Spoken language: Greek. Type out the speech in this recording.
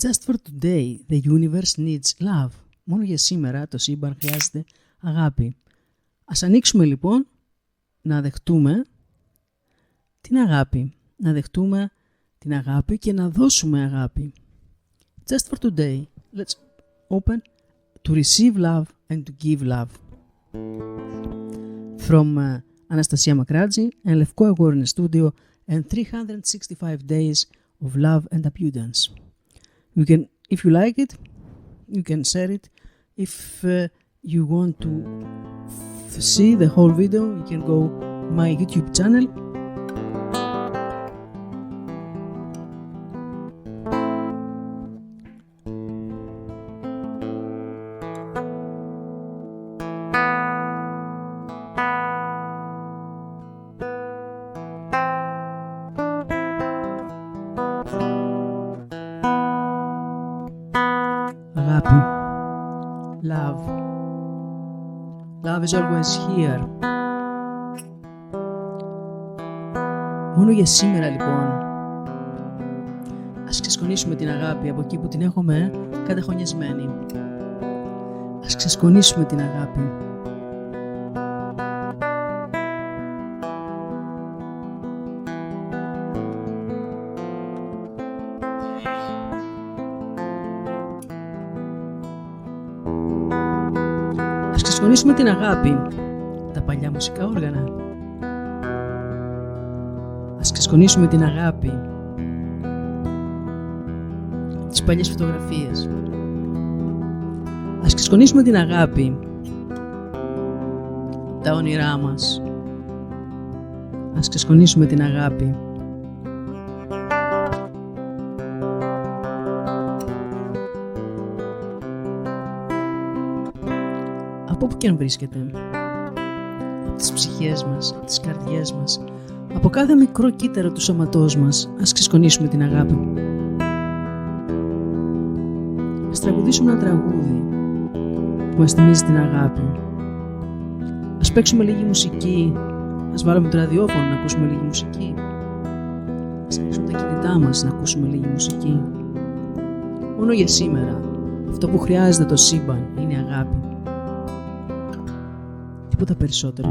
Just for today, the universe needs love. Μόνο για σήμερα το σύμπαν χρειάζεται αγάπη. Ας ανοίξουμε λοιπόν να δεχτούμε την αγάπη. Να δεχτούμε την αγάπη και να δώσουμε αγάπη. Just for today, let's open to receive love and to give love. From Anastasia Makradzi and Levko Agorny Studio and 365 days of love and abundance. You can, if you like it, you can share it. If you want to see the whole video, you can go my YouTube channel. Αγάπη. Love. Love is always here. Μόνο για σήμερα λοιπόν. Ας ξεσκονίσουμε την αγάπη από εκεί που την έχουμε καταχωνιασμένη. Ας ξεσκονίσουμε την αγάπη. Ας ξεσκονίσουμε την αγάπη, τα παλιά μουσικά όργανα. Ας ξεσκονίσουμε την αγάπη, τις παλιές φωτογραφίες. Ας ξεσκονίσουμε την αγάπη, τα όνειρά μας. Ας ξεσκονίσουμε την αγάπη. Από όπου και αν βρίσκεται, από τις ψυχές μας, από τις καρδιές μας, από κάθε μικρό κύτταρο του σώματός μας, ας ξεσκονίσουμε την αγάπη. Ας τραγουδήσουμε ένα τραγούδι που μας θυμίζει την αγάπη. Ας παίξουμε λίγη μουσική, ας βάλουμε το ραδιόφωνο να ακούσουμε λίγη μουσική. Ας ανοίξουμε τα κινητά μας να ακούσουμε λίγη μουσική. Μόνο για σήμερα, αυτό που χρειάζεται το σύμπαν είναι αγάπη. Τίποτα περισσότερο.